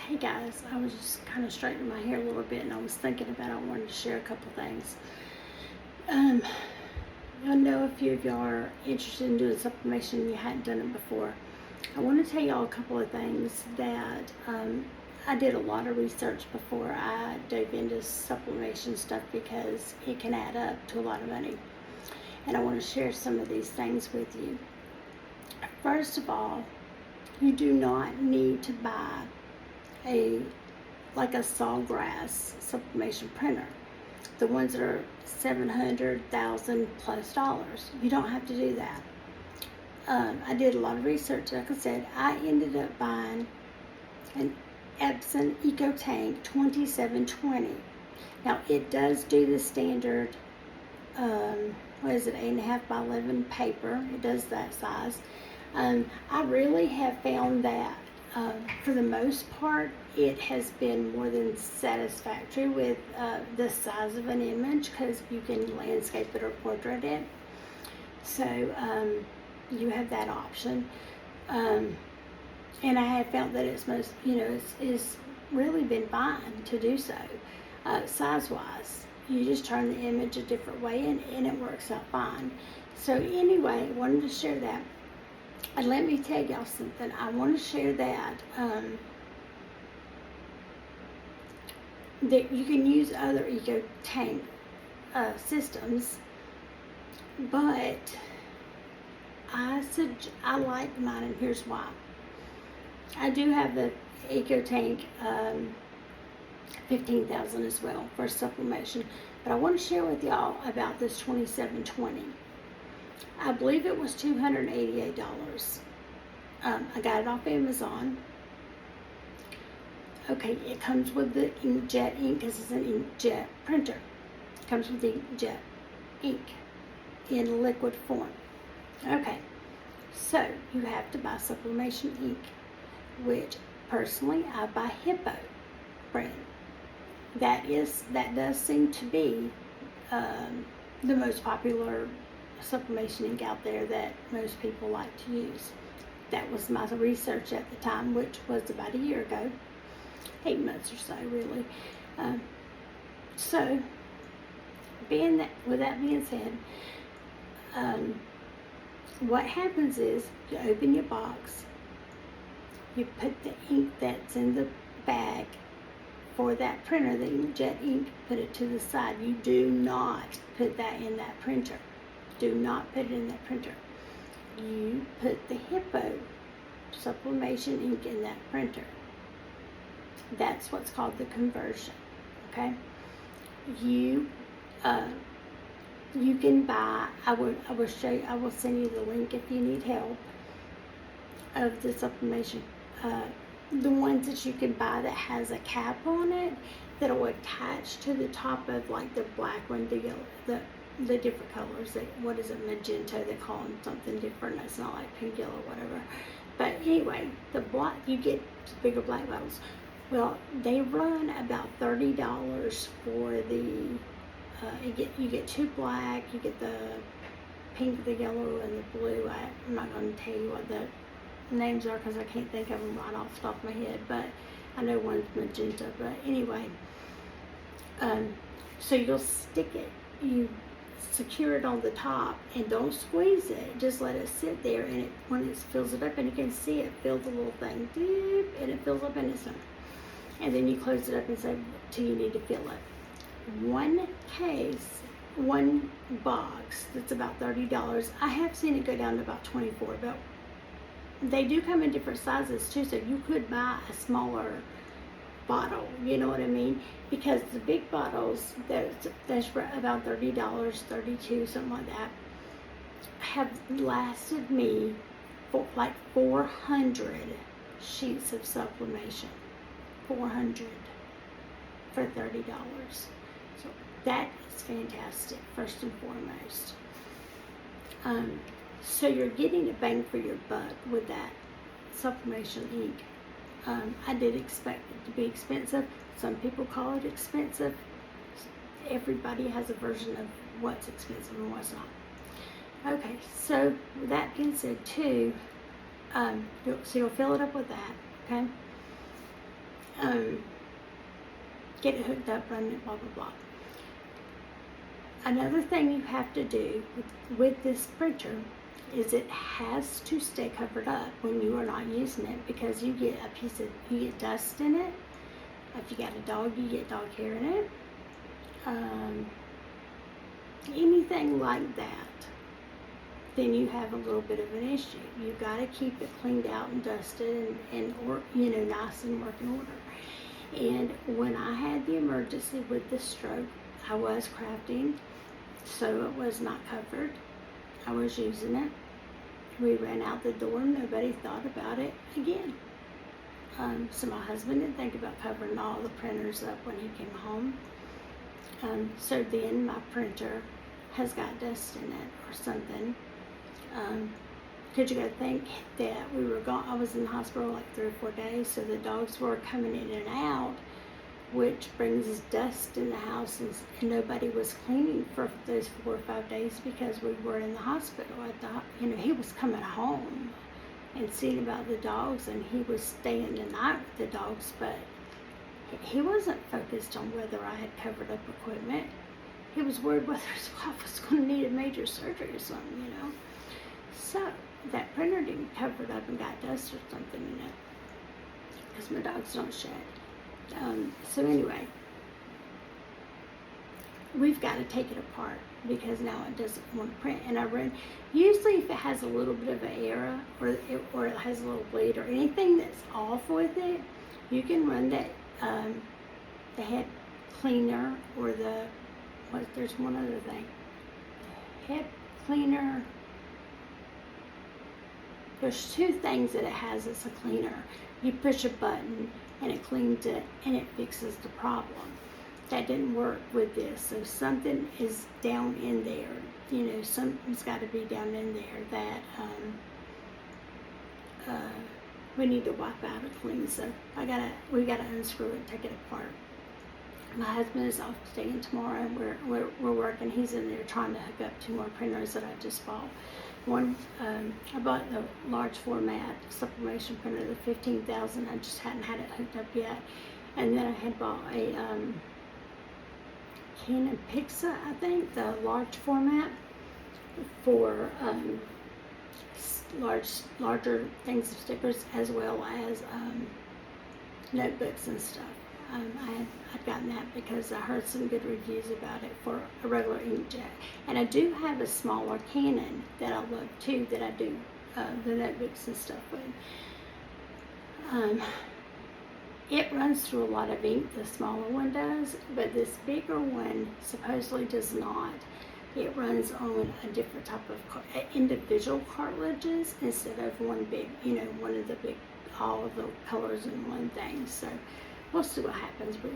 Hey guys, I was just kind of straightening my hair a little bit, and I was thinking about I wanted to share a couple things. Um, I know a few of y'all are interested in doing sublimation and you hadn't done it before. I want to tell y'all a couple of things that I did a lot of research before I dove into sublimation stuff because it can add up to a lot of money. And I want to share some of these things with you. First of all, you do not need to buy a sawgrass sublimation printer. The ones that are $700,000 plus dollars. You don't have to do that. I did a lot of research. Like I said, I ended up buying an Epsom Eco Tank 2720. Now it does do the standard, 8.5 by 11 paper. It does that size. I really have found that for the most part, it has been more than satisfactory with the size of an image, because you can landscape it or portrait it. So you have that option. And I have found that it's it's really been fine to do so. Size-wise, you just turn the image a different way and it works out fine. So anyway, I wanted to share that. And let me tell y'all something. I want to share that that you can use other Eco Tank systems, but I like mine, and here's why. I do have the Eco Tank 15,000 as well for sublimation, but I want to share with y'all about this 2720. I believe it was $288. I got it off Amazon. Okay, it comes with the inkjet ink because it's an inkjet printer. It comes with the inkjet ink in liquid form. Okay, so you have to buy sublimation ink, which personally I buy Hippo brand. That does seem to be the most popular sublimation ink out there that most people like to use. That was my research at the time, which was about a year ago, 8 months or so, really. So, with that being said, what happens is you open your box, you put the ink that's in the bag for that printer, the inkjet ink, put it to the side. You do not put that in that printer. Do not put it in that printer. You put the Hippo sublimation ink in that printer. That's what's called the conversion. Okay. You can buy. I will show you. I will send you the link if you need help of the sublimation. The ones that you can buy that has a cap on it that will attach to the top of like the black one, the yellow, the different colors. What is it, magenta? They call them something different. It's not like pink, yellow, whatever. But anyway, the black, you get bigger black bottles. Well, they run about $30 for the. You get two black. You get the pink, the yellow, and the blue. I'm not going to tell you what the names are because I can't think of them right off the top of my head. But I know one's magenta. But anyway, so you'll stick it. You secure it on the top and don't squeeze it. Just let it sit there, and when it fills it up, and you can see it fill the little thing, deep, and it fills up in its own. And then you close it up and say till you need to fill it. One case, one box that's about $30. I have seen it go down to about $24, but they do come in different sizes too, so you could buy a smaller bottle, you know what I mean? Because the big bottles that's about $30, $32, something like that, have lasted me for like 400 sheets of sublimation. 400 for $30. So that is fantastic, first and foremost. So you're getting a bang for your buck with that sublimation ink. I did expect it to be expensive. Some people call it expensive. Everybody has a version of what's expensive and what's not. Okay, so with that being said too, so you'll fill it up with that, okay? get it hooked up, run it, blah, blah, blah. Another thing you have to do with this printer is it has to stay covered up when you are not using it, because you get you get dust in it. If you got a dog, you get dog hair in it. Anything like that, then you have a little bit of an issue. You got to keep it cleaned out and dusted and or nice and working order. And when I had the emergency with the stroke, I was crafting, so it was not covered. I was using it. We ran out the door. Nobody thought about it again. So my husband didn't think about covering all the printers up when he came home. So then my printer has got dust in it or something. Because you got to think that we were gone. I was in the hospital like 3 or 4 days, so the dogs were coming in and out, which brings dust in the house, and nobody was cleaning for those 4 or 5 days because we were in the hospital. He was coming home and seeing about the dogs, and he was staying the night with the dogs, but he wasn't focused on whether I had covered up equipment. He was worried whether his wife was going to need a major surgery or something, So that printer didn't cover it up and got dust or something, because my dogs don't shed. So anyway, we've got to take it apart because now it doesn't want to print. And usually if it has a little bit of an error or it has a little bleed or anything that's off with it, you can run that the head cleaner or there's one other thing. Head cleaner. There's 2 things that it has as a cleaner. You push a button and it cleans it and it fixes the problem. That didn't work with this, so something is down in there. Something's got to be down in there that we need to wipe out or clean. So we gotta unscrew it, take it apart. My husband is off today and tomorrow, and we're working. He's in there trying to hook up 2 more printers that I just bought. One, I bought the large format sublimation printer, the 15,000. I just hadn't had it hooked up yet. And then I had bought a Canon Pixa, I think, the large format for larger things of stickers, as well as notebooks and stuff. I'd gotten that because I heard some good reviews about it for a regular inkjet. And I do have a smaller Canon that I love too, that I do the notebooks and stuff with. It runs through a lot of ink, the smaller one does, but this bigger one supposedly does not. It runs on a different type of individual cartridges instead of one big, one of the big, all of the colors in one thing. So we'll see what happens. But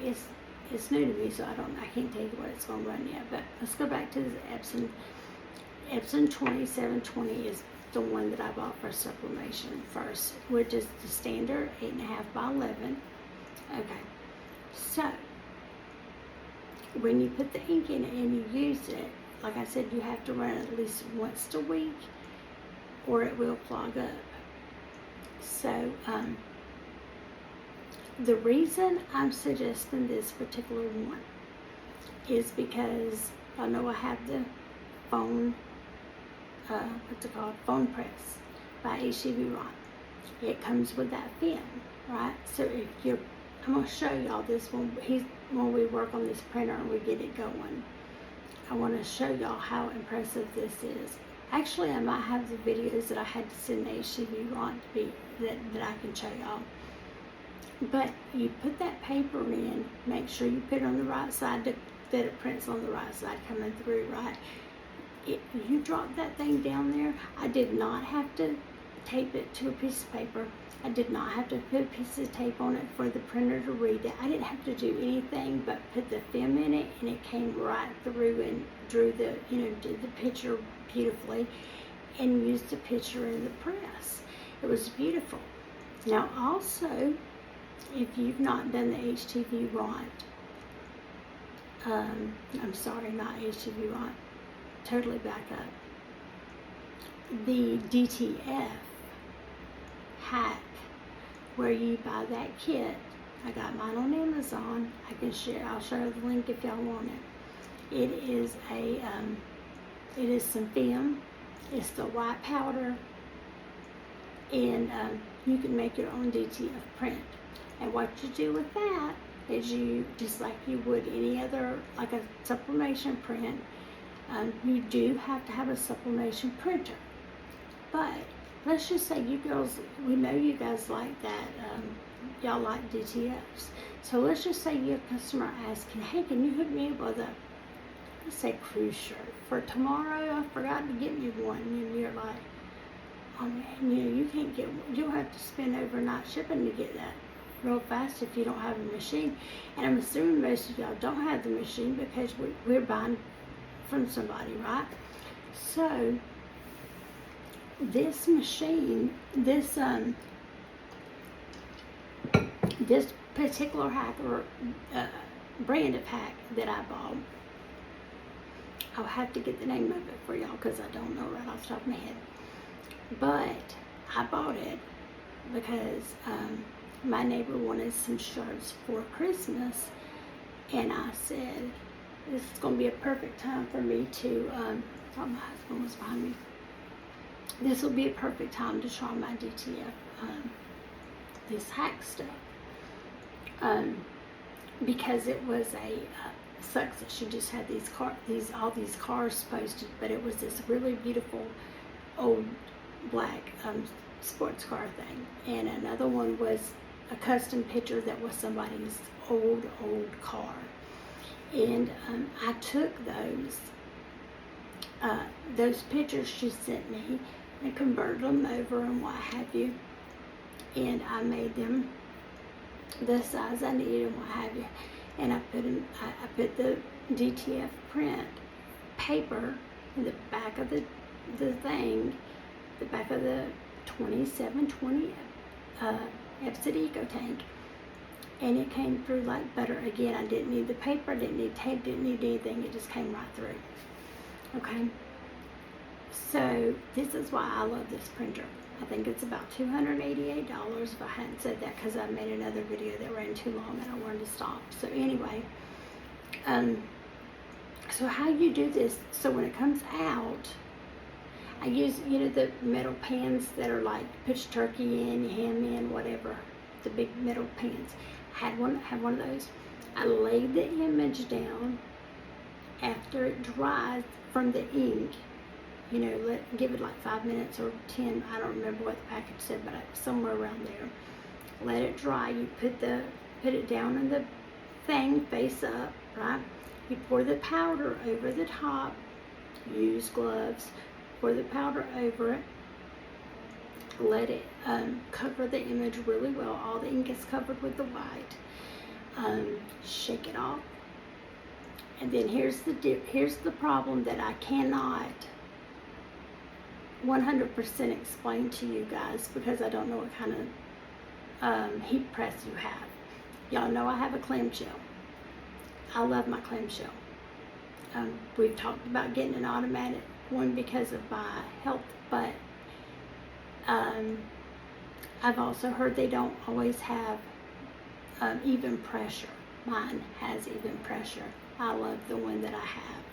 it's new to me, so I can't tell you what it's going to run yet. But let's go back to the Epsom. Epsom 2720 is the one that I bought for sublimation first, which is the standard 8.5 by 11. Okay, so when you put the ink in it and you use it, like I said, you have to run it at least once a week or it will clog up. So the reason I'm suggesting this particular one is because I know I have the phone, phone press by HTV Ron. It comes with that fin, right? So I'm going to show y'all this when we work on this printer and we get it going. I want to show y'all how impressive this is. Actually, I might have the videos that I had to send to HTV Ron to be that I can show y'all. But you put that paper in, make sure you put it on the right side that it prints on the right side coming through, right? You drop that thing down there. I did not have to tape it to a piece of paper. I did not have to put a piece of tape on it for the printer to read it. I didn't have to do anything but put the film in it, and it came right through and drew did the picture beautifully and used the picture in the press. It was beautiful. Now also, if you've not done the HTV Ron, I'm sorry, not HTV Ron, totally back up. The DTF hack where you buy that kit. I got mine on Amazon. I'll share the link if y'all want it. It is some film. It's the white powder, and you can make your own DTF print. And what you do with that is you, just like you would any other, like a sublimation print, you do have to have a sublimation printer. But let's just say you girls, we know you guys like that, y'all like DTFs. So let's just say your customer asking, hey, can you hook me up with a, let's say, cruise shirt for tomorrow? I forgot to get me one. And you're like, oh man, you can't get one. You'll have to spend overnight shipping to get that real fast if you don't have a machine. And I'm assuming most of y'all don't have the machine because we're buying from somebody, right? So this machine, this particular hack or brand of hack that I bought, I'll have to get the name of it for y'all because I don't know right off the top of my head. But I bought it because my neighbor wanted some shirts for Christmas, and I said, this is going to be a perfect time for me to, oh, my husband was behind me. This will be a perfect time to try my DTF, this hack stuff. Because it was sucks that she just had all these cars posted, but it was this really beautiful old black sports car thing, and another one was a custom picture that was somebody's old car, and I took those pictures she sent me and converted them over and what have you, and I made them the size I needed and what have you, and I put the DTF print paper in the back of the thing, the back of the 2720 Epsom Eco Tank, and it came through like butter. Again, I didn't need the paper, didn't need tape, didn't need anything. It just came right through. Okay, so this is why I love this printer. I think it's about $288 if I hadn't said that, because I made another video that ran too long and I wanted to stop. So anyway, so how you do this, so when it comes out, I use, the metal pans that are like, put your turkey in, your ham in, whatever, the big metal pans. Have one of those. I laid the image down after it dries from the ink. Give it like 5 minutes or 10. I don't remember what the package said, but somewhere around there. Let it dry. You put it down in the thing face up, right? You pour the powder over the top. Use gloves. Pour the powder over it. Let it cover the image really well. All the ink is covered with the white. Shake it off. And then here's the problem that I cannot 100% explain to you guys, because I don't know what kind of heat press you have. Y'all know I have a clamshell. I love my clamshell. We've talked about getting an automatic one because of my health, but I've also heard they don't always have even pressure. Mine has even pressure. I love the one that I have.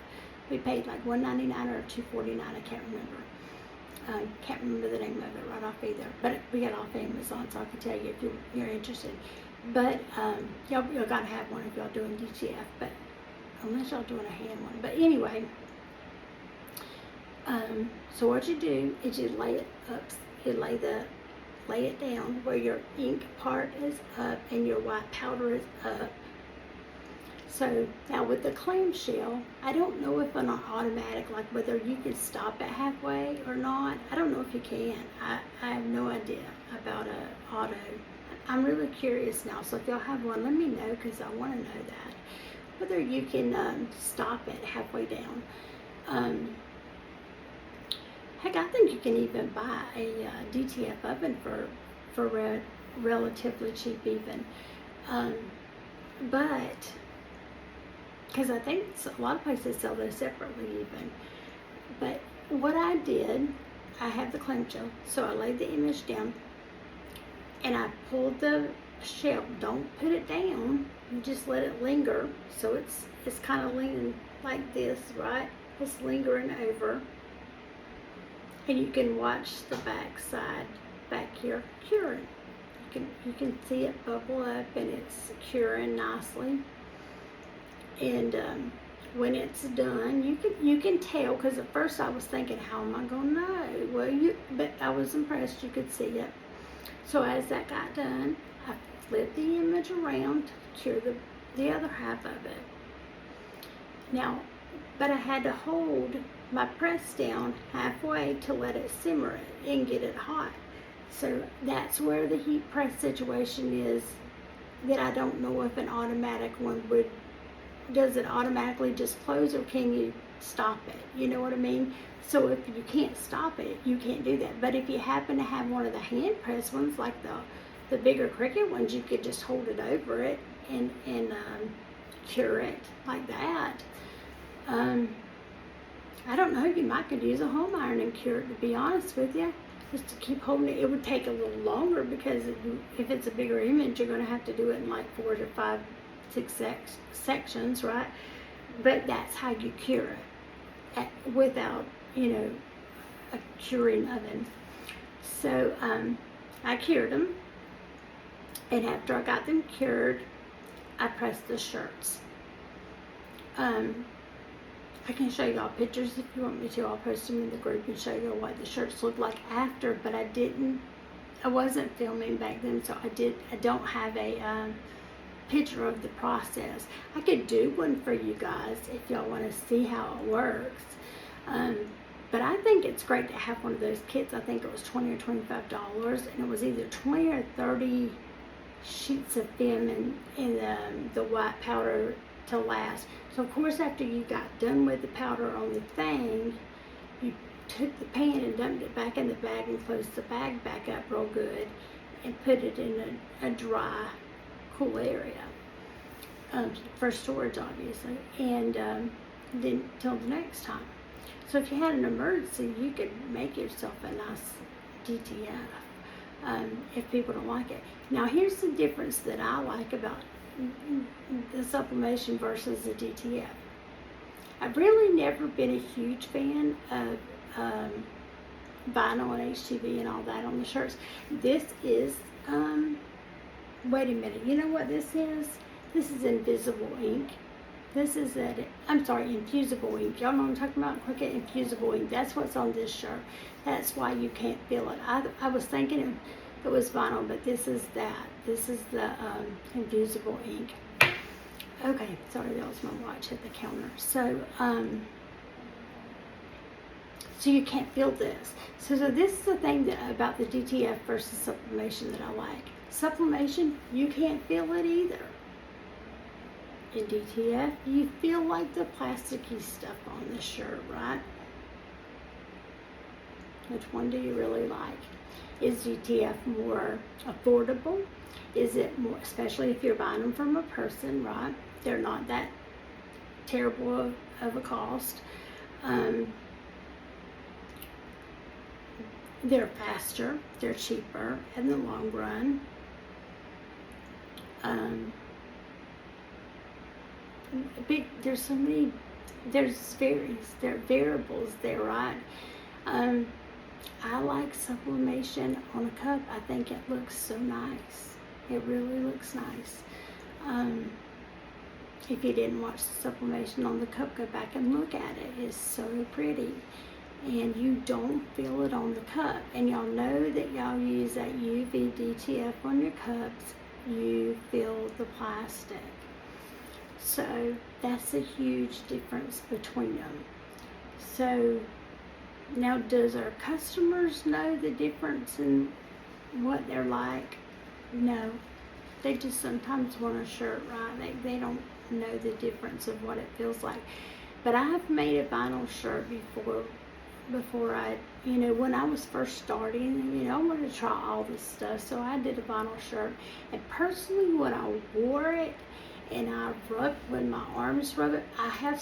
We paid like $1.99 or $2.49, I can't remember. Can't remember the name of it right off either, but we got it off Amazon, so I can tell you if you're interested. But y'all gotta have one if y'all doing DTF, but unless y'all doing a hand one. But anyway, so what you do is you lay it up, lay it down where your ink part is up and your white powder is up. So now with the clamshell, I don't know if on an automatic, like whether you can stop it halfway or not. I don't know if you can. I have no idea about a auto. I'm really curious now. So if y'all have one, let me know, because I want to know that. Whether you can stop it halfway down. Heck, I think you can even buy a DTF oven for relatively cheap even. But because I think a lot of places sell those separately even. But what I did, I have the clamshell, so I laid the image down, and I pulled the shell. Don't put it down. You just let it linger. So it's kind of leaning like this, right? It's lingering over. And you can watch the back side back here curing. You can see it bubble up and it's curing nicely. And when it's done, you can tell, because at first I was thinking, how am I gonna know? Well, but I was impressed you could see it. So as that got done, I flipped the image around to cure the other half of it. Now, but I had to hold my press down halfway to let it simmer and get it hot. So that's where the heat press situation is, that I don't know if an automatic one would. Does it automatically just close, or can you stop it? You know what I mean? So if you can't stop it, you can't do that. But if you happen to have one of the hand press ones, like the bigger Cricut ones, you could just hold it over it and cure it like that. I don't know, you might could use a home iron and cure it, to be honest with you. Just to keep holding it. It would take a little longer, because if it's a bigger image, you're going to have to do it in like 4 to 5, 6 sections, right? But that's how you cure it without, a curing oven. So I cured them, and after I got them cured, I pressed the shirts. I can show y'all pictures if you want me to. I'll post them in the group and show you what the shirts look like after, but I wasn't filming back then, so I don't have a picture of the process. I could do one for you guys if y'all want to see how it works. But I think it's great to have one of those kits. I think it was $20 or $25, and it was either 20 or 30 sheets of film and the white powder to last. So of course, after you got done with the powder on the thing, you took the pan and dumped it back in the bag and closed the bag back up real good and put it in a dry, cool area for storage, obviously, and then till the next time. So if you had an emergency, you could make yourself a nice DTF if people don't like it. Now here's the difference that I like about the sublimation versus the DTF. I've really never been a huge fan of vinyl and HTV and all that on the shirts. This is, wait a minute, you know what this is? This is invisible ink. This is infusible ink. Y'all know what I'm talking about? Cricut infusible ink. That's what's on this shirt. That's why you can't feel it. I was thinking it was vinyl, but this is that. This is the infusible ink. Okay, sorry, that was my watch at the counter. So, so you can't feel this. So this is the thing about the DTF versus sublimation that I like. Sublimation, you can't feel it either. In DTF, you feel like the plasticky stuff on the shirt, right? Which one do you really like? Is DTF more affordable? Is it more, especially if you're buying them from a person, right? They're not that terrible of a cost. They're faster, they're cheaper in the long run. There's so many, there are variables there, right? I like sublimation on a cup. I think it looks so nice. It really looks nice. If you didn't watch the sublimation on the cup, go back and look at it. It's so pretty. And you don't feel it on the cup. And y'all know that y'all use that UV DTF on your cups. You feel the plastic. So that's a huge difference between them. So now, does our customers know the difference in what they're like? No. They just sometimes want a shirt, right? They don't know the difference of what it feels like. But I have made a vinyl shirt before I, when I was first starting, I wanted to try all this stuff. So I did a vinyl shirt. And personally, when I wore it and when my arms rub it, I have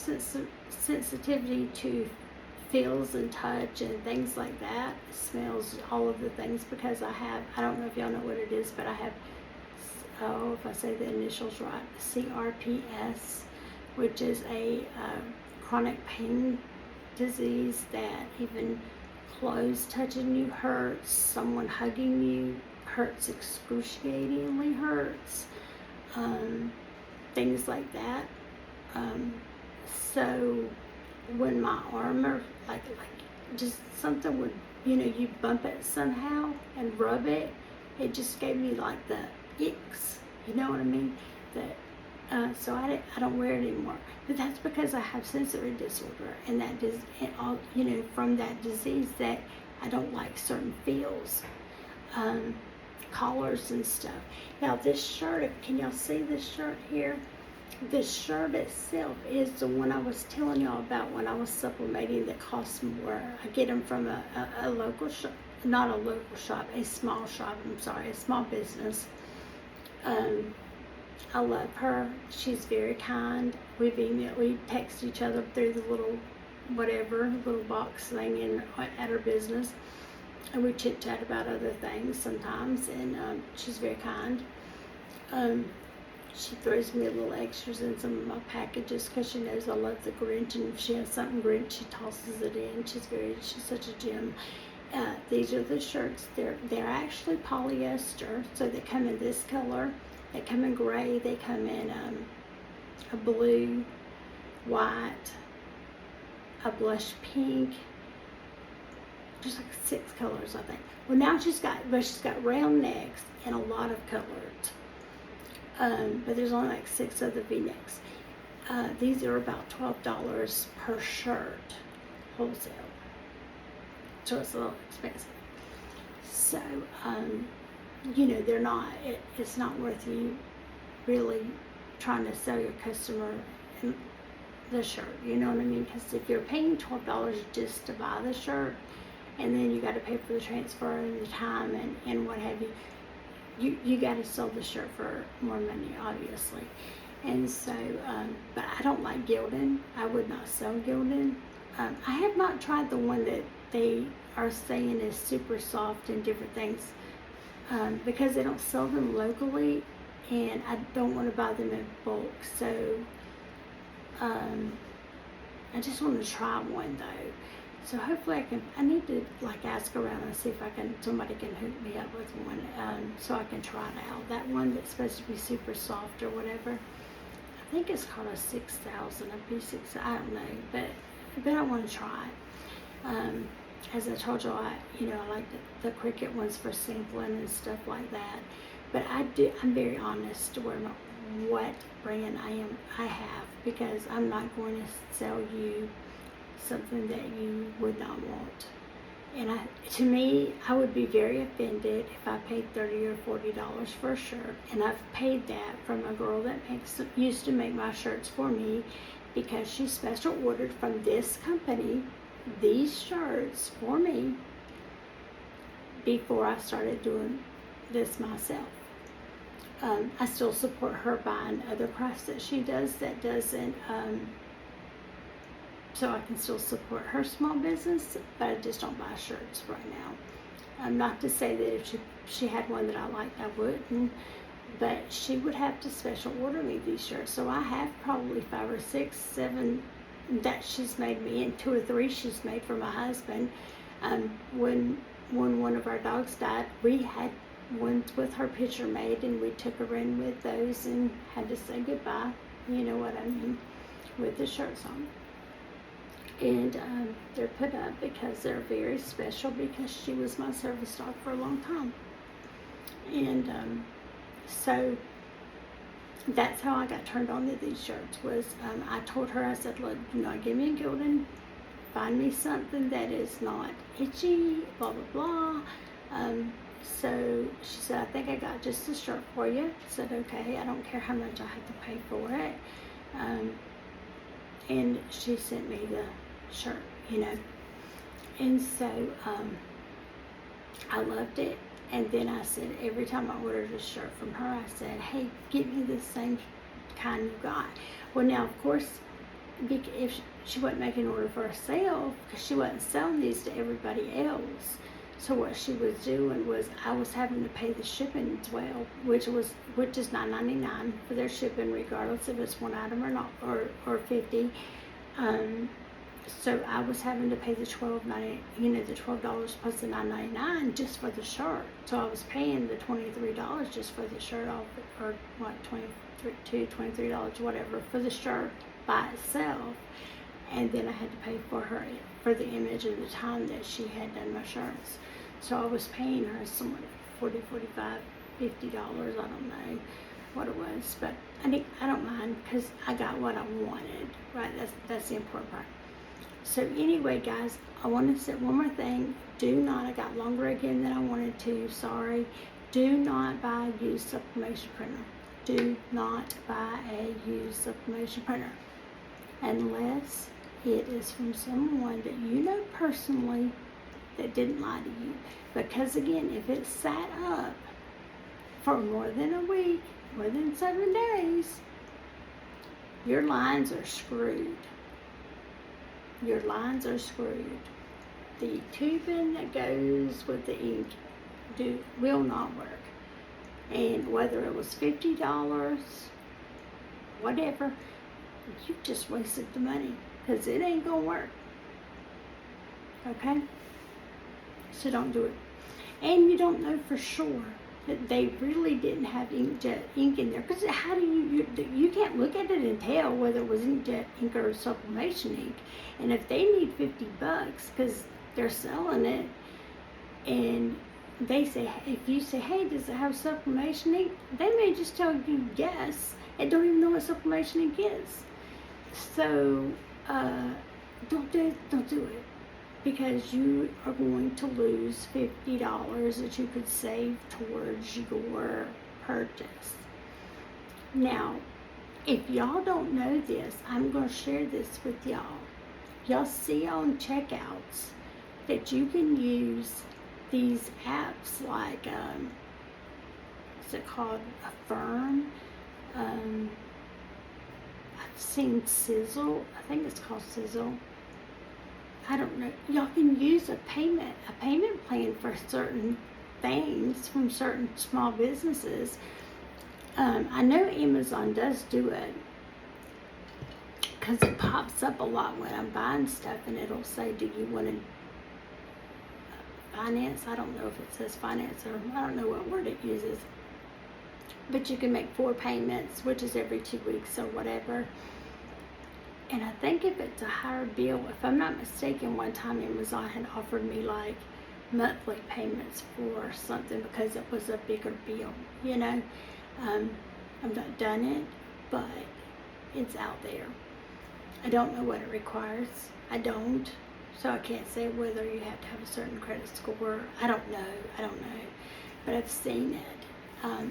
sensitivity to feels and touch and things like that. It smells all of the things because I don't know if y'all know what it is, but I have, oh, if I say the initials right, CRPS, which is a chronic pain disease that even clothes touching you hurts, someone hugging you hurts, excruciatingly hurts, things like that. So when my arm or like just something would, you bump it somehow and rub it, it just gave me like the icks, you know what I mean? That so I don't wear it anymore. But that's because I have sensory disorder, and that is all, from that disease, that I don't like certain feels, collars and stuff. Now this shirt, can y'all see this shirt here? This shirt itself is the one I was telling y'all about when I was sublimating that costs more. I get them from a local shop, not a local shop, a small shop, a small business. I love her. She's very kind. We text each other through the little little box thing at her business. And we chit chat about other things sometimes, and she's very kind. She throws me little extras in some of my packages because she knows I love the Grinch, and if she has something Grinch, she tosses it in. She's such a gem. These are the shirts. They're actually polyester, so they come in this color. They come in gray. They come in a blue, white, a blush pink. There's like 6 colors, I think. Well, now she's got round necks and a lot of colors. But there's only like 6 of the V-necks. These are about $12 per shirt, wholesale. So it's a little expensive. So, they're not, it's not worth you really trying to sell your customer the shirt, you know what I mean? Because if you're paying $12 just to buy the shirt, and then you got to pay for the transfer and the time and what have you, you got to sell the shirt for more money, obviously. And so, but I don't like gilding. I would not sell gilding. I have not tried the one that they are saying is super soft and different things, because they don't sell them locally, and I don't want to buy them in bulk. So I just want to try one though. So hopefully I need to ask around and see if somebody can hook me up with one, so I can try it out. That one that's supposed to be super soft or whatever, I think it's called a 6,000, a P6, I don't know, but I want to try it. As I told you, I like the Cricut ones for sampling and stuff like that. But I'm very honest where what brand I have, because I'm not going to sell you something that you would not want. And to me, I would be very offended if I paid $30 or $40 for a shirt, and I've paid that from a girl that used to make my shirts for me, because she special ordered from this company these shirts for me before I started doing this myself. I still support her buying other crafts that she does that doesn't, so I can still support her small business, but I just don't buy shirts right now. Not to say that if she had one that I liked, I wouldn't, but she would have to special order me these shirts. So I have probably 5 or 6, 7 that she's made me, and 2 or 3 she's made for my husband. When one of our dogs died, we had ones with her picture made, and we took her in with those and had to say goodbye, you know what I mean, with the shirts on. And they're put up because they're very special, because she was my service dog for a long time. And so that's how I got turned on to these shirts. Was I told her, I said, look, do not give me a gilding, find me something that is not itchy, blah blah blah. So she said, I think I got just a shirt for you. I said, okay, I don't care how much I have to pay for it. And she sent me the shirt, and so I loved it. And then I said, every time I ordered a shirt from her, I said, hey, get me the same kind you got. Well, now, of course, if she wasn't making an order for herself, because she wasn't selling these to everybody else. So what she was doing was I was having to pay the shipping as well, which is $9.99 for their shipping, regardless if it's one item or not, or 50. So I was having to pay the the $12 plus the $9.99 just for the shirt. So I was paying the $23 just for the shirt off, or what, $23, whatever, for the shirt by itself. And then I had to pay for the image and the time that she had done my shirts. So I was paying her somewhere $40, $45, $50. I don't know what it was, but I don't mind, because I got what I wanted. Right? That's the important part. So anyway, guys, I want to say one more thing. Do not, I got longer again than I wanted to, sorry. Do not buy a used sublimation printer. Do not buy a used sublimation printer unless it is from someone that you know personally that didn't lie to you. Because again, if it sat up for more than a week, more than 7 days, your lines are screwed. Your lines are screwed. The tubing that goes with the ink will not work. And whether it was $50, whatever, you just wasted the money, because it ain't gonna work. Okay? So don't do it. And you don't know for sure that they really didn't have inkjet ink in there, because how do you can't look at it and tell whether it was inkjet ink or sublimation ink. And if they need $50 because they're selling it, and they say, if you say, hey, does it have sublimation ink, they may just tell you yes and don't even know what sublimation ink is. So don't do it, because you are going to lose $50 that you could save towards your purchase. Now, if y'all don't know this, I'm going to share this with y'all. Y'all see on checkouts that you can use these apps like, what's it called? Affirm. I've seen Sizzle. I think it's called Sizzle. I don't know. Y'all can use a payment plan for certain things from certain small businesses. I know Amazon does do it, because it pops up a lot when I'm buying stuff, and it'll say, do you want to finance? I don't know if it says finance, or I don't know what word it uses. But you can make 4 payments, which is every 2 weeks or whatever. And I think if it's a higher bill, if I'm not mistaken, one time Amazon had offered me like monthly payments for something because it was a bigger bill, you know. I've not done it, but it's out there. I don't know what it requires. I don't. So I can't say whether you have to have a certain credit score. I don't know. But I've seen it.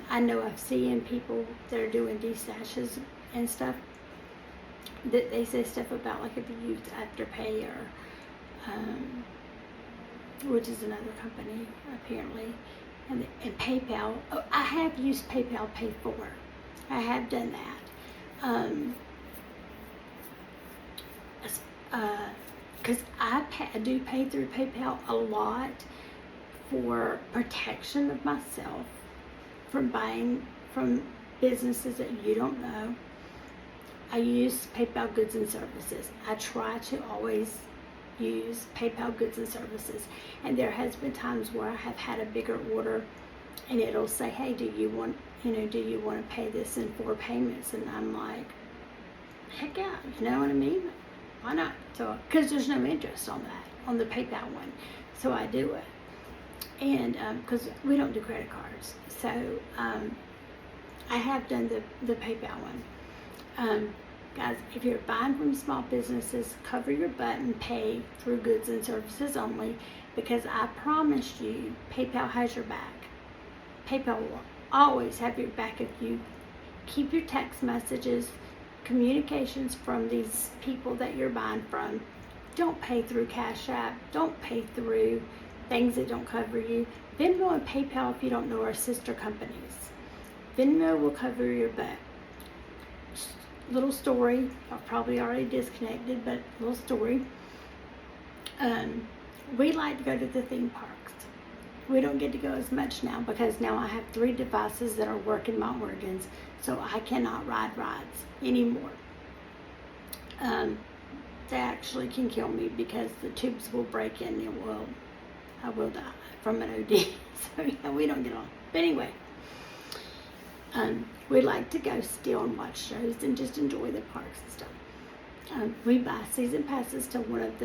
I know I've seen people that are doing destashes and stuff, that they say stuff about, like, if you use Afterpay or which is another company apparently, and PayPal. Oh, I have used PayPal Pay For. I have done that. Because I do pay through PayPal a lot for protection of myself from buying from businesses that you don't know. I use PayPal Goods and Services. I try to always use PayPal Goods and Services. And there has been times where I have had a bigger order, and it'll say, hey, do you want to pay this in 4 payments? And I'm like, heck yeah, you know what I mean? Why not? So, because there's no interest on that, on the PayPal one. So I do it. And because we don't do credit cards. So I have done the PayPal one. Guys, if you're buying from small businesses, cover your butt and pay through Goods and Services only, because I promise you, PayPal has your back. PayPal will always have your back if you keep your text messages, communications from these people that you're buying from. Don't pay through Cash App. Don't pay through things that don't cover you. Venmo and PayPal, if you don't know, are sister companies. Venmo will cover your butt. little story. I've probably already disconnected, but little story. We like to go to the theme parks. We don't get to go as much now because now I have 3 devices that are working my organs, so I cannot ride rides anymore. They actually can kill me because the tubes will break and I will die from an OD. So yeah, we don't get on. But anyway, we like to go still and watch shows and just enjoy the parks and stuff. We buy season passes to one of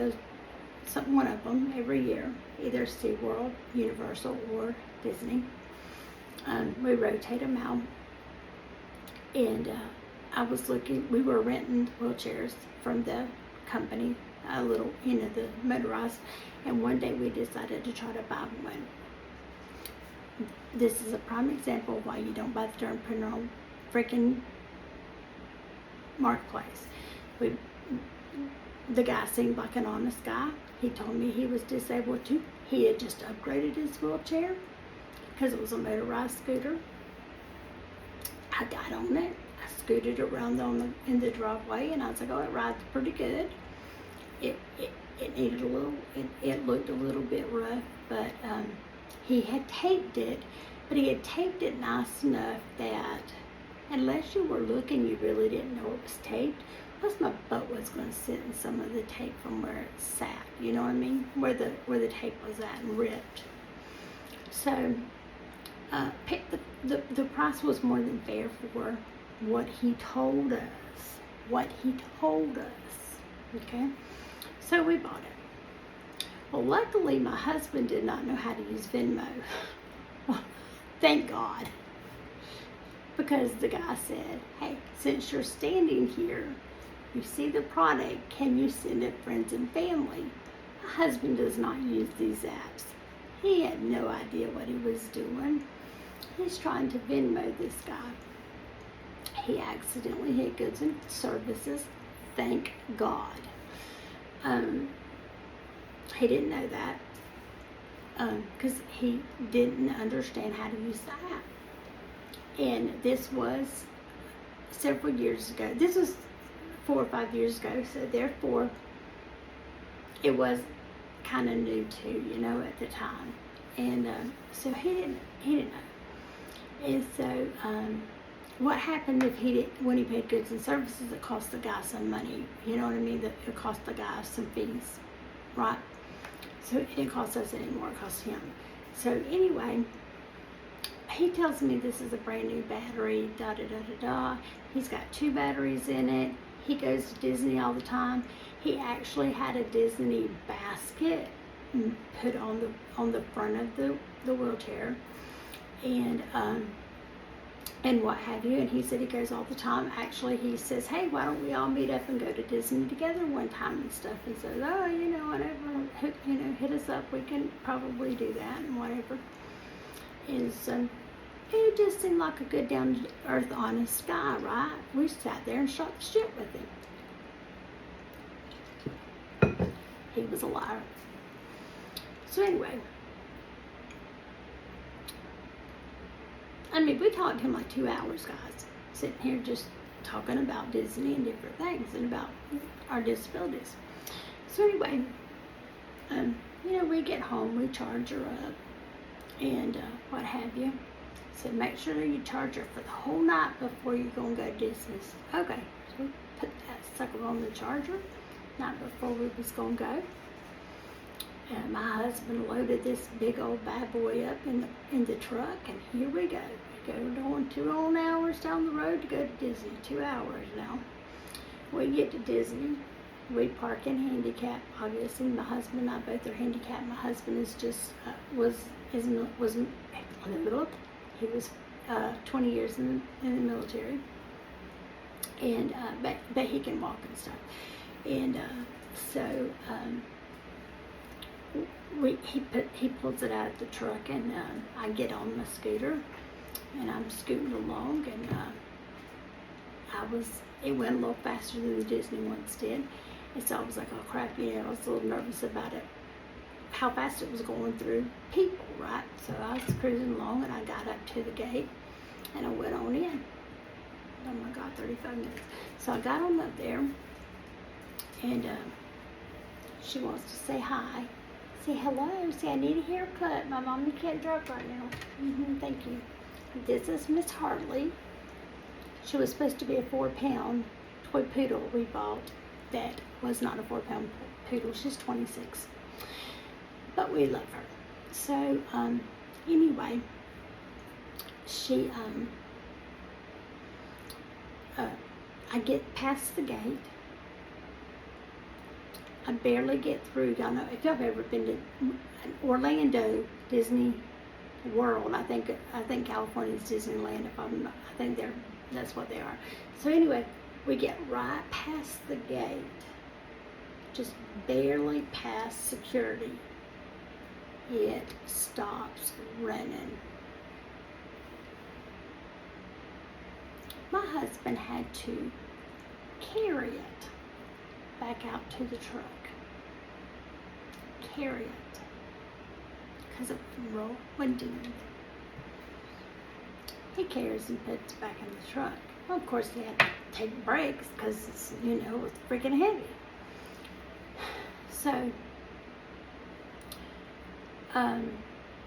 them every year, either SeaWorld, Universal, or Disney. We rotate them out. And we were renting wheelchairs from the company, the motorized, and one day we decided to try to buy one. This is a prime example of why you don't buy the darn printer on freaking Marketplace. The guy seemed like an honest guy. He told me he was disabled too. He had just upgraded his wheelchair because it was a motorized scooter. I got on it. I scooted around in the driveway, and I was like, oh, it rides pretty good. It needed it looked a little bit rough, but he had taped it, but he had taped it nice enough that unless you were looking, you really didn't know it was taped. Plus my butt was going to sit in some of the tape from where it sat, you know what I mean? Where the tape was at and ripped. So the price was more than fair for what he told us. Okay? So we bought it. Well, luckily my husband did not know how to use Venmo. Thank God. Because the guy said, hey, since you're standing here, you see the product, can you send it friends and family? My husband does not use these apps. He had no idea what he was doing. He's trying to Venmo this guy. He accidentally hit goods and services. Thank God. He didn't know that because he didn't understand how to use the app. And this was several years ago. This was 4 or 5 years ago, so therefore it was kind of new too, at the time. And so he didn't know. And so what happened when he paid goods and services, it cost the guy some money, you know what I mean? It cost the guy some fees, right? So it didn't cost us anymore, it cost him. So anyway, he tells me this is a brand new battery, He's got 2 batteries in it. He goes to Disney all the time. He actually had a Disney basket put on the front of the wheelchair, and what have you. And he said he goes all the time. Actually, he says, hey, why don't we all meet up and go to Disney together one time and stuff. He says, oh, whatever, hit us up. We can probably do that and whatever. And so he just seemed like a good, down-to-earth, honest guy, right? We sat there and shot the shit with him. He was a liar. So anyway, I mean, we talked to him like 2 hours, guys, sitting here just talking about Disney and different things and about our disabilities. So anyway, we get home, we charge her up, and what have you. So make sure you charge her for the whole night before you're going to go to Disney. Okay, so we put that sucker on the charger night before we was going to go. And my husband loaded this big old bad boy up in the truck, and here we go. We go on 2 whole hours down the road to go to Disney. 2 hours now. We get to Disney. We park in handicap. Obviously, my husband and I both are handicapped. My husband is just he was 20 years in the military, and but he can walk and stuff. And so he pulls it out of the truck, and I get on my scooter, and I'm scooting along, and it went a little faster than the Disney ones did, and so I was like, oh crap, I was a little nervous about it, how fast it was going through people, right? So I was cruising along, and I got up to the gate, and I went on in. Oh my God, 35 minutes. So I got on up there, and she wants to say hi. Say hello. Say, I need a haircut. My mommy can't drive right now. Thank you. This is Miss Hartley. She was supposed to be a 4-pound toy poodle we bought that was not a 4-pound poodle. She's 26. But we love her. So, anyway, she, I get past the gate. I barely get through. Y'all know, if y'all have ever been to Orlando Disney World, I think California's Disneyland. I think that's what they are. So anyway, we get right past the gate, just barely past security. It stops running. My husband had to carry it back out to the truck. Carry it. Because it wouldn't. He carries and puts it back in the truck. Well, of course, he had to take breaks because it's, it was freaking heavy. So,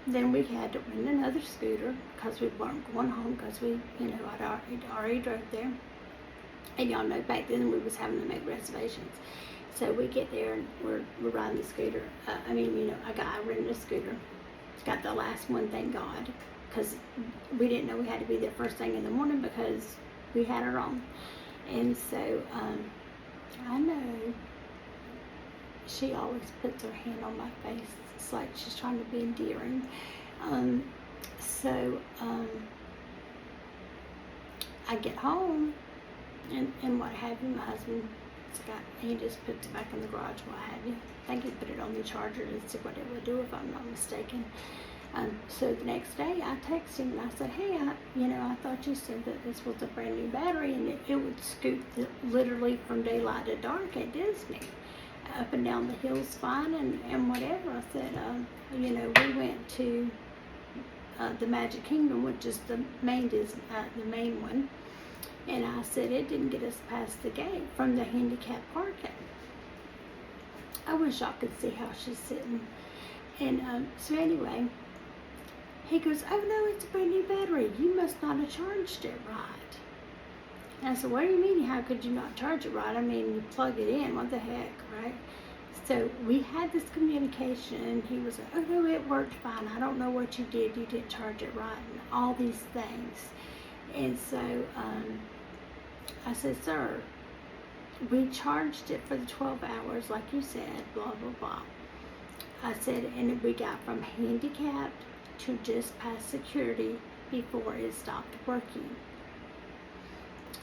then we had to rent another scooter because we weren't going home because we, I'd already drove there. And y'all know back then we was having to make reservations. So we get there and we're riding the scooter. I rented a scooter. Got the last one, thank God, because we didn't know we had to be there first thing in the morning because we had our own. And so, I know she always puts her hand on my face. It's like she's trying to be endearing. I get home and what have you. My husband, he just puts it back in the garage, what have you. I think he put it on the charger to see what it would do if I'm not mistaken. So the next day I texted him and I said, hey, I thought you said that this was a brand new battery and it would scoot literally from daylight to dark at Disney. Up and down the hills fine and whatever. I said, we went to the Magic Kingdom, which is the main one. And I said, it didn't get us past the gate from the handicap parking. I wish y'all could see how she's sitting. And so anyway, he goes, oh no, it's a brand new battery. You must not have charged it right. And I said, what do you mean, how could you not charge it right? I mean, you plug it in, what the heck, right? So we had this communication, and he was like, oh no, it worked fine. I don't know what you didn't charge it right, and all these things. And so I said, sir, we charged it for the 12 hours, like you said, blah, blah, blah. I said, and we got from handicapped to just past security before it stopped working.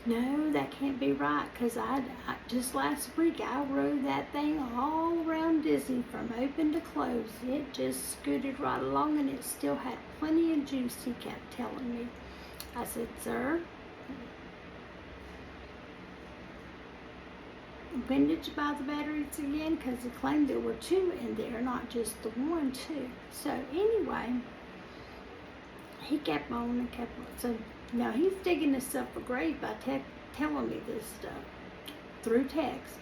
No, that can't be right, because I just last week I rode that thing all around Disney from open to close. It just scooted right along and it still had plenty of juice, he kept telling me. I said, sir, when did you buy the batteries again? Because he claimed there were 2 in there, not just the 1 too. So anyway, he kept on and kept on. So now he's digging himself a grave by telling me this stuff through text.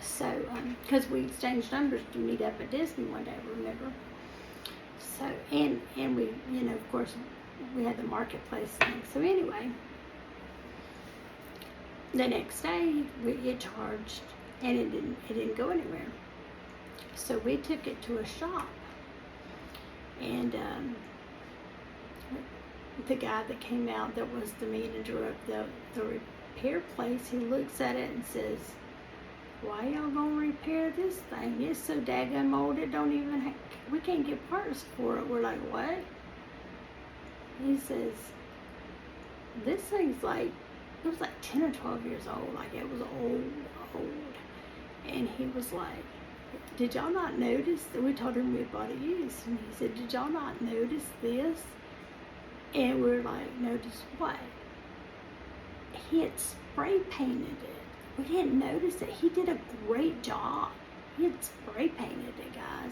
So, because we exchanged numbers to meet up at Disney one day, remember? So, and we, of course, we had the marketplace thing. So anyway, the next day it charged and it didn't go anywhere. So we took it to a shop, and the guy that came out that was the manager of the repair place, he looks at it and says, why y'all gonna repair this thing? It's so daggone old, it don't even we can't get parts for it. We're like, what? He says, this thing's like, it was like 10 or 12 years old, like it was old. And he was like, did y'all not notice that? We told him we bought it used, and he said, did y'all not notice this? And we were like, notice what? He had spray painted it. We didn't notice it. He did a great job. He had spray painted it, guys.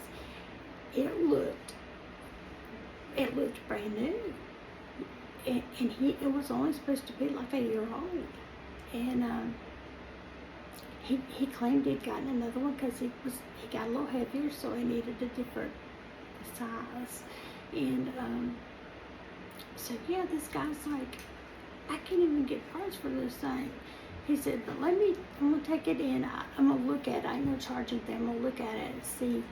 It looked brand new. and it was only supposed to be like a year old, and he claimed he'd gotten another one because he got a little heavier, so he needed a different size, and so yeah, this guy's like, I can't even get parts for this thing. He said, but I'm gonna take it in, I'm gonna look at it, I ain't gonna charge anything, I'm gonna look at it and see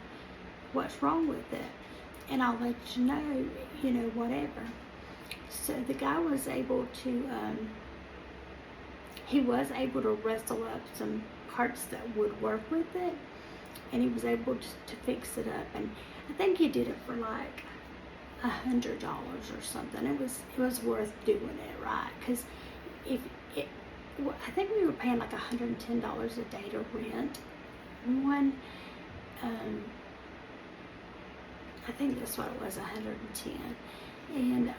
what's wrong with it, and I'll let you know, whatever. So the guy was able to, he was able to wrestle up some parts that would work with it, and he was able to fix it up, and I think he did it for like $100 or something. It was worth doing it, right? Because I think we were paying like $110 a day to rent one. I think that's what it was, 110, and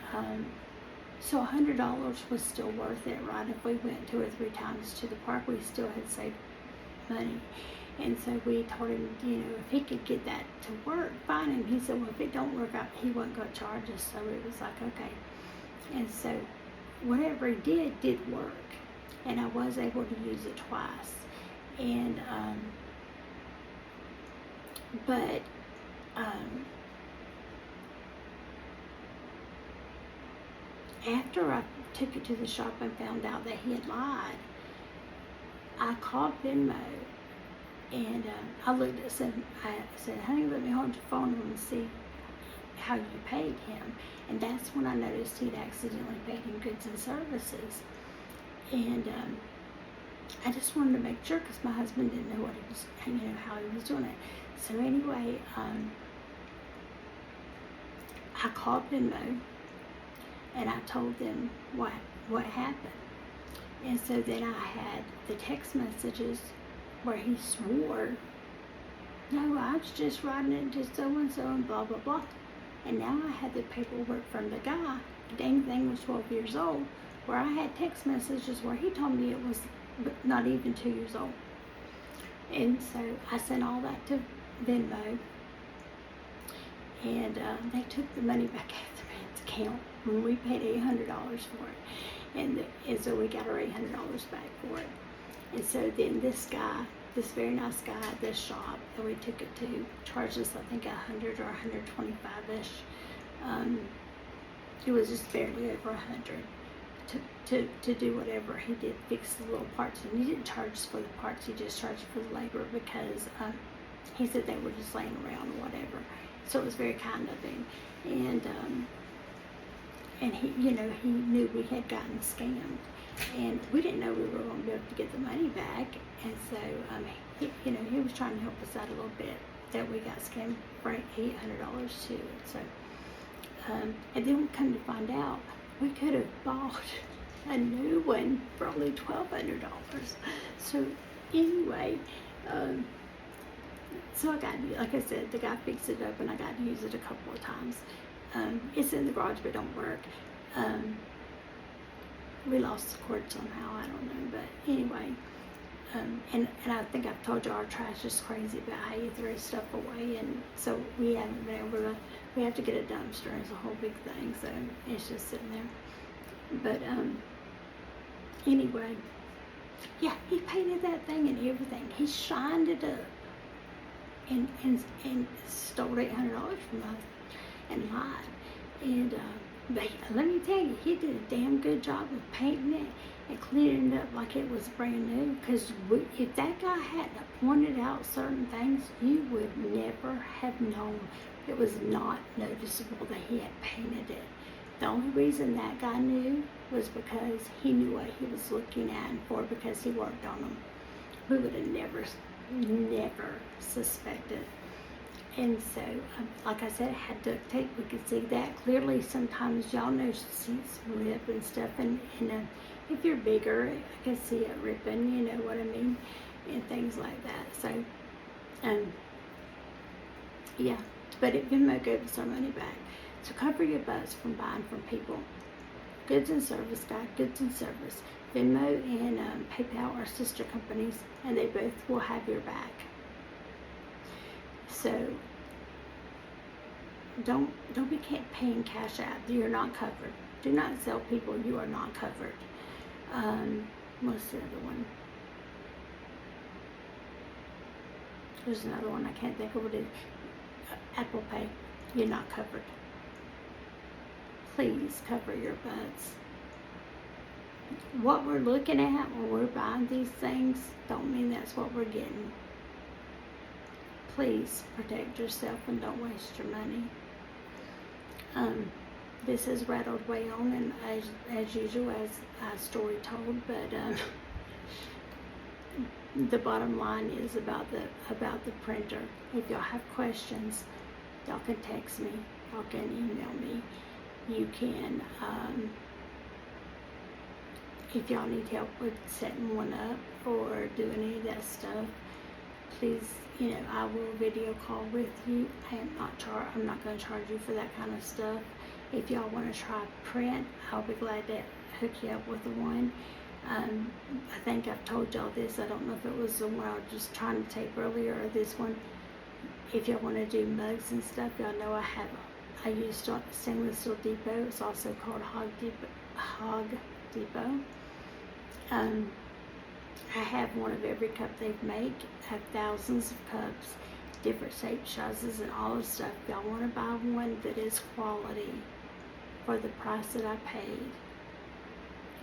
so $100 was still worth it, right? If we went 2 or 3 times to the park, we still had saved money. And so we told him, if he could get that to work, fine. And he said, well, if it don't work out, he wasn't going to charge us. So it was like, okay. And so whatever he did work. And I was able to use it twice. And, but after I took it to the shop and found out that he had lied, I called Venmo. And I looked at I said, honey, let me hold your phone and see how you paid him. And that's when I noticed he'd accidentally paid him goods and services. And I just wanted to make sure because my husband didn't know what he was, how he was doing it. So anyway, I called Venmo and I told them what happened. And so then I had the text messages where he swore, no, I was just writing it to so-and-so and blah, blah, blah. And now I had the paperwork from the guy. The dang thing was 12 years old, where I had text messages where he told me it was not even 2 years old. And so I sent all that to Venmo, and they took the money back out of the man's account when we paid $800 for it. And so we got our $800 back for it. And so then this very nice guy at this shop that we took it to, charged us, I think, 100 or 125-ish. It was just barely over 100 to do whatever he did, fix the little parts. And he didn't charge us for the parts, he just charged for the labor because he said they were just laying around or whatever. So it was very kind of him. And he, he knew we had gotten scammed. And we didn't know we were going to be able to get the money back. And so, he was trying to help us out a little bit that we got scammed for $800 too. So, and then we come to find out we could have bought a new one for only $1,200. So anyway, so I got, like I said, the guy fixed it up and I got to use it a couple of times. It's in the garage but don't work. We lost the cord somehow, I don't know, but anyway, and I think I've told you our trash is crazy about how you throw stuff away, and so we haven't been able to, we have to get a dumpster. It's a whole big thing, so it's just sitting there. But anyway, yeah, he painted that thing and everything. He shined it up and stole $800 from us and lied. And but let me tell you, he did a damn good job of painting it and cleaning it up like it was brand new. Because if that guy hadn't pointed out certain things, you would never have known it was not noticeable that he had painted it. The only reason that guy knew was because he knew what he was looking at and for, because he worked on them. We would have never suspected. And so, like I said, it had duct tape. We could see that clearly. Sometimes y'all know seats rip and stuff, and if you're bigger, I can see it ripping, you know what I mean, and things like that. So, yeah, but Venmo gave us our money back. So cover your butts from buying from people. Goods and Service guy, Goods and Service. Venmo and PayPal are sister companies, and they both will have your back. So don't be paying cash out. You're not covered. Do not sell people you are not covered. What's the other one? There's another one, I can't think of what it is. Apple Pay, you're not covered. Please cover your butts. What we're looking at when we're buying these things don't mean that's what we're getting. Please protect yourself and don't waste your money. This has rattled way on, and as usual, as I story told, but the bottom line is about the printer. If y'all have questions, y'all can text me, y'all can email me. You can, if y'all need help with setting one up or doing any of that stuff, please, I will video call with you. I'm not going to charge you for that kind of stuff. If y'all want to try print, I'll be glad to hook you up with the one. I think I've told y'all this. I don't know if it was the one I was just trying to tape earlier or this one. If y'all want to do mugs and stuff, y'all know I use stainless steel depot. It's also called Hog Depot. I have one of every cup they make. I have thousands of cups, different shapes, sizes, and all the stuff. If y'all want to buy one that is quality for the price that I paid,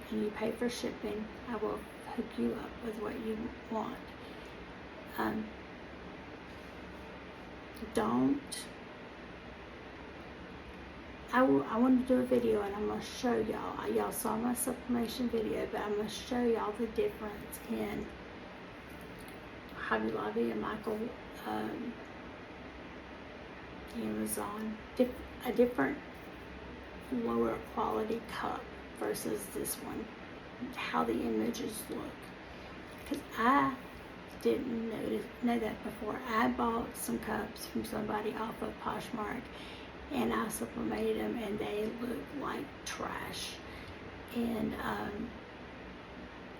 and you pay for shipping, I will hook you up with what you want. I want to do a video, and I'm going to show y'all. Y'all saw my sublimation video, but I'm going to show y'all the difference in Hobby Lobby and Michael, Amazon. A different lower quality cup versus this one. How the images look. Because I didn't know that before. I bought some cups from somebody off of Poshmark, and I sublimated them, and they look like trash. And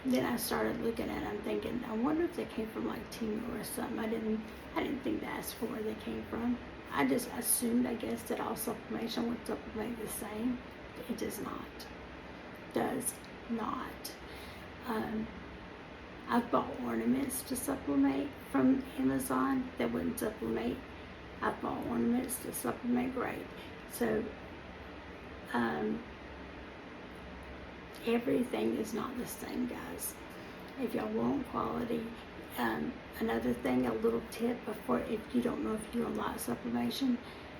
then I started looking at them, thinking, I wonder if they came from like Temu or something. I didn't think to ask for where they came from. I just assumed, I guess, that all sublimation would sublimate the same. It does not. Does not. I've bought ornaments to sublimate from Amazon that wouldn't sublimate. I've bought ornaments to sublimate great. So, everything is not the same, guys. If y'all want quality, another thing, a little tip before, if you don't know if you like sublimation,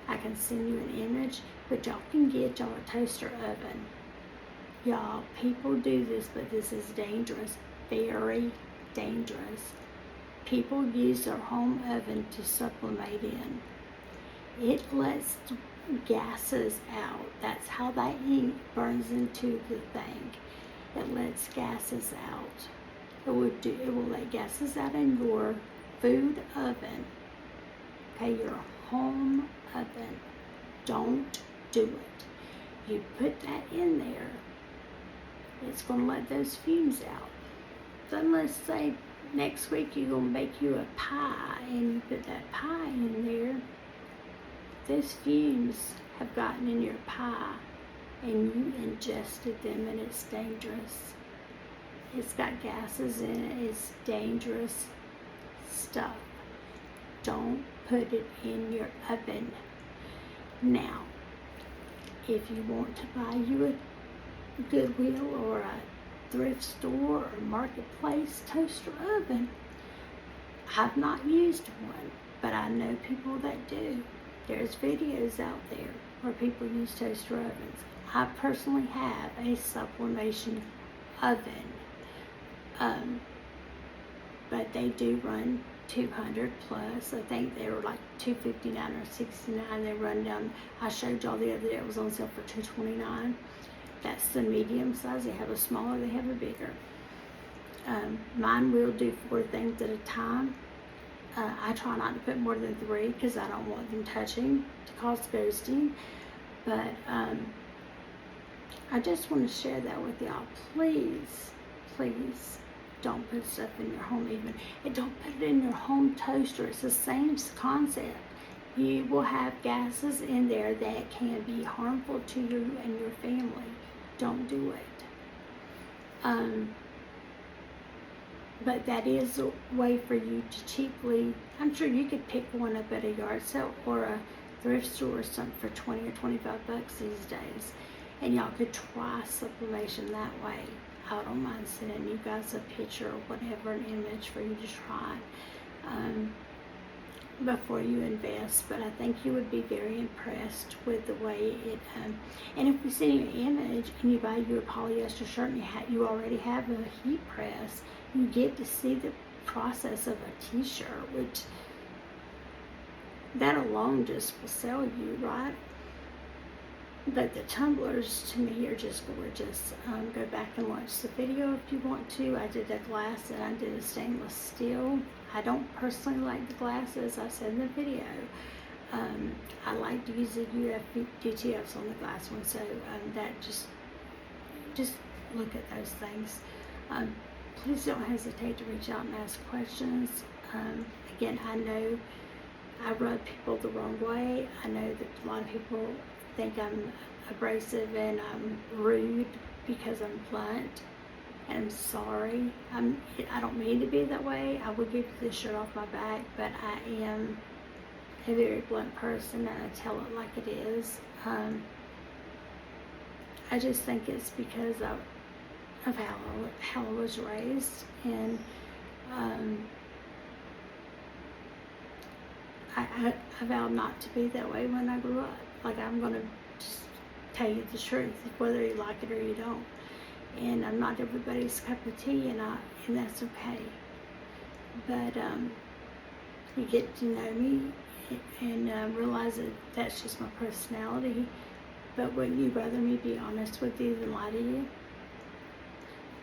I can send you an image, but y'all can get y'all a toaster oven. Y'all, people do this, but this is dangerous, very dangerous. People use their home oven to sublimate in. It lets gases out. That's how that ink burns into the thing. It lets gases out. It will let gases out in your food oven. Okay, your home oven. Don't do it. You put that in there, it's going to let those fumes out. Then let's say next week you're going to make you a pie, and you put that pie in there. Those fumes have gotten in your pie, and you ingested them, and it's dangerous. It's got gases in it. It's dangerous stuff. Don't put it in your oven. Now, if you want to buy you a Goodwill or a thrift store or marketplace toaster oven, I've not used one, but I know people that do. There's videos out there where people use toaster ovens. I personally have a sublimation oven, but they do run $200 plus. I think they were like $259 or $69. They run down. I showed y'all the other day, it was on sale for $229. That's the medium size. They have a smaller, they have a bigger. Mine will do 4 things at a time. I try not to put more than 3 because I don't want them touching to cause ghosting. But I just want to share that with y'all. Please, please don't put stuff in your home even. And don't put it in your home toaster. It's the same concept. You will have gases in there that can be harmful to you and your family. don't do it. But that is a way for you to cheaply, I'm sure you could pick one up at a yard sale or a thrift store or something for 20 or 25 bucks these days. And y'all could try sublimation that way. I don't mind sending you guys a picture or whatever, an image for you to try before you invest. But I think you would be very impressed with the way it, and if we send you an image and you buy you a polyester shirt and you already have a heat press, you get to see the process of a t-shirt, which that alone just will sell you, right? But the tumblers to me are just gorgeous. Go back and watch the video if you want to. I did a glass and I did a stainless steel. I don't personally like the glasses, I said in the video. I like to use the DTFs on the glass one, so that just look at those things. Please don't hesitate to reach out and ask questions. Again, I know I rub people the wrong way. I know that a lot of people think I'm abrasive and I'm rude because I'm blunt. And I'm sorry. I don't mean to be that way. I would give you the shirt off my back, but I am a very blunt person and I tell it like it is. I just think it's because of how I was raised, and I vowed not to be that way when I grew up. Like, I'm going to just tell you the truth, whether you like it or you don't. And I'm not everybody's cup of tea, and that's okay. But you get to know me and realize that that's just my personality. But wouldn't you rather me be honest with you than lie to you?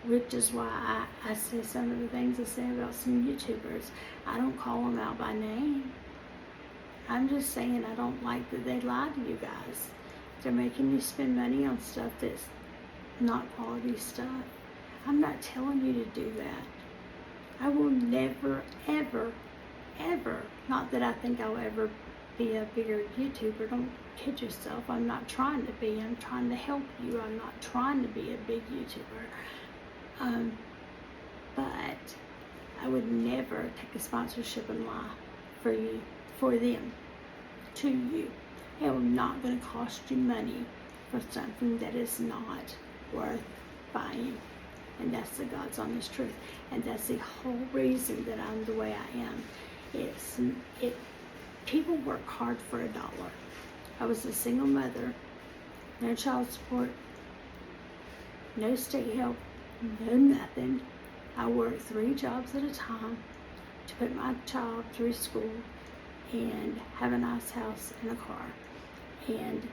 Which is why I say some of the things I say about some YouTubers. I don't call them out by name. I'm just saying I don't like that they lie to you guys. They're making you spend money on stuff that's not quality stuff. I'm not telling you to do that. I will never, ever, ever, not that I think I'll ever be a bigger YouTuber, don't kid yourself. I'm not trying to be. I'm trying to help you. I'm not trying to be a big YouTuber. But I would never take a sponsorship and lie for you, for them, to you. I'm not going to cost you money for something that is not worth buying. And that's the God's honest truth. And that's the whole reason that I'm the way I am. People work hard for $1. I was a single mother, no child support, no state help, no nothing. I worked 3 jobs at a time to put my child through school and have a nice house and a car. And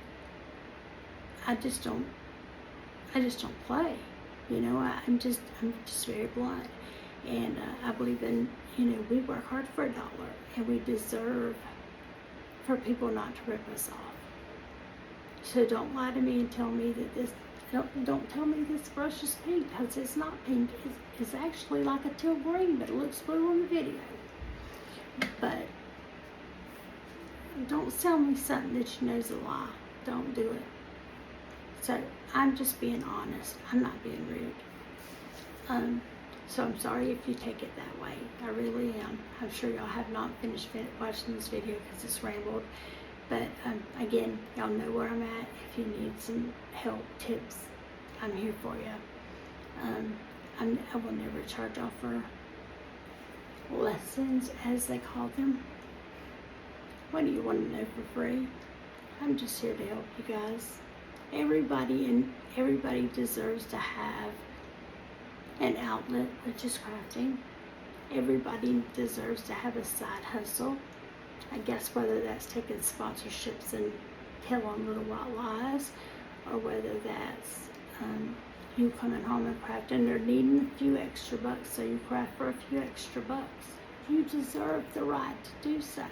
I just don't play. You know, I'm just very blunt. And I believe in, we work hard for $1, and we deserve for people not to rip us off. So don't lie to me and tell me that this, don't tell me this brush is pink, because it's not pink. It's actually like a teal green, but it looks blue on the video. But don't sell me something that you know is a lie. Don't do it. So I'm just being honest. I'm not being rude. So I'm sorry if you take it that way. I really am. I'm sure y'all have not finished watching this video because it's rambled. But again, y'all know where I'm at. If you need some help, tips, I'm here for you. I will never charge y'all for lessons, as they call them. What do you want to know for free? I'm just here to help you guys. Everybody deserves to have an outlet, which is crafting. Everybody deserves to have a side hustle. I guess whether that's taking sponsorships and telling little white lies, or whether that's you coming home and crafting or needing a few extra bucks, so you craft for a few extra bucks. You deserve the right to do so.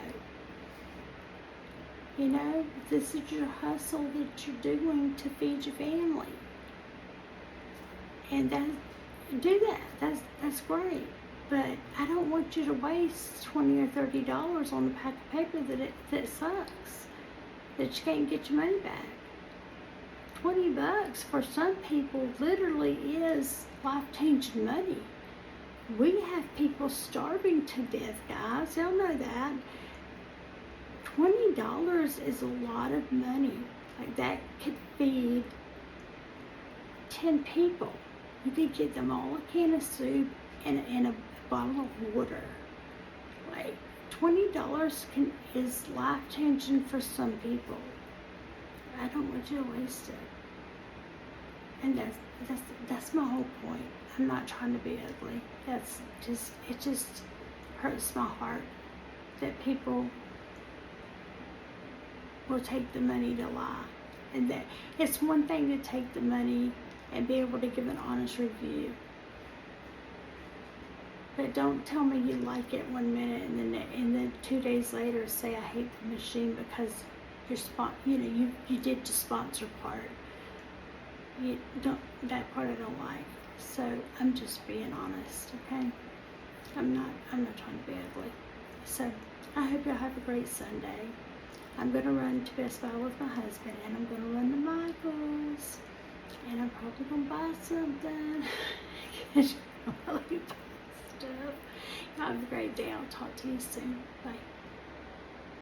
You know, this is your hustle that you're doing to feed your family. And do that. That's great. But I don't want you to waste $20 or $30 on a pack of paper that sucks, that you can't get your money back. $20 for some people literally is life-changing money. We have people starving to death, guys. Y'all know that. $20 is a lot of money. Like, that could feed 10 people. You could get them all a can of soup and a bottle of water. Like, $20 is life-changing for some people. I don't want you to waste it. And that's my whole point. I'm not trying to be ugly. It just hurts my heart that people will take the money to lie. And that it's one thing to take the money and be able to give an honest review. But don't tell me you like it 1 minute and then 2 days later say I hate the machine because you did the sponsor part. That part I don't like. So I'm just being honest, okay? I'm not trying to be ugly. So I hope y'all have a great Sunday. I'm gonna run to Best Buy with my husband, and I'm gonna run to Michael's, and I'm probably gonna buy something. Y'all have a great day. I'll talk to you soon. Bye.